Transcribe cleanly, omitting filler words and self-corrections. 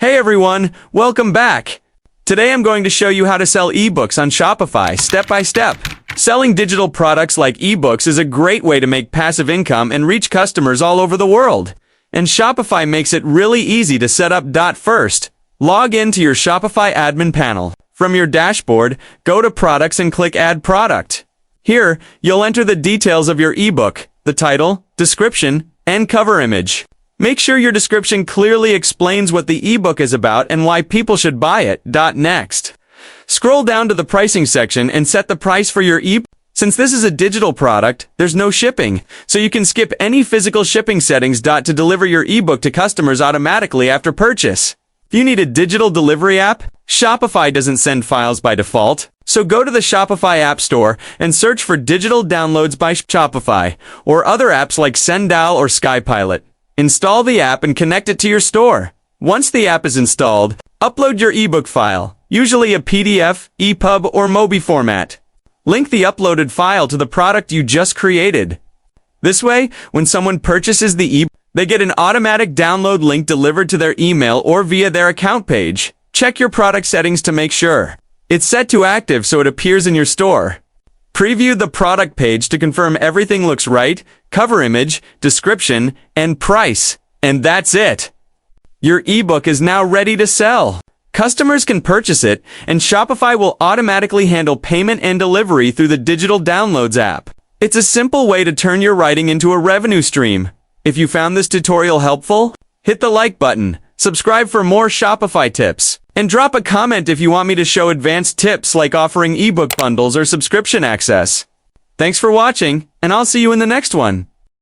Hey everyone, welcome back. Today I'm going to show you how to sell ebooks on Shopify step by step. Selling digital products like ebooks is a great way to make passive income and reach customers all over the world. And Shopify makes it really easy to set up. First, log in to your Shopify admin panel. From your dashboard, go to Products and click Add Product. Here, you'll enter the details of your ebook, the title, description, and cover image. Make sure your description clearly explains what the ebook is about and why people should buy it. Next, scroll down to the pricing section and set the price for your ebook. Since this is a digital product, there's no shipping, so you can skip any physical shipping settings. To deliver your ebook to customers automatically after purchase. If you need a digital delivery app, Shopify doesn't send files by default. So go to the Shopify App Store and search for Digital Downloads by Shopify, or other apps like Sendal or Skypilot. Install the app and connect it to your store. Once the app is installed, upload your ebook file, usually a PDF, EPUB, or MOBI format. Link the uploaded file to the product you just created. This way, when someone purchases the ebook, they get an automatic download link delivered to their email or via their account page. Check your product settings to make sure it's set to active so it appears in your store. Preview the product page to confirm everything looks right, cover image, description, and price. And that's it. Your ebook is now ready to sell. Customers can purchase it, and Shopify will automatically handle payment and delivery through the Digital Downloads app. It's a simple way to turn your writing into a revenue stream. If you found this tutorial helpful, hit the like button, subscribe for more Shopify tips, and drop a comment if you want me to show advanced tips like offering ebook bundles or subscription access. Thanks for watching, and I'll see you in the next one.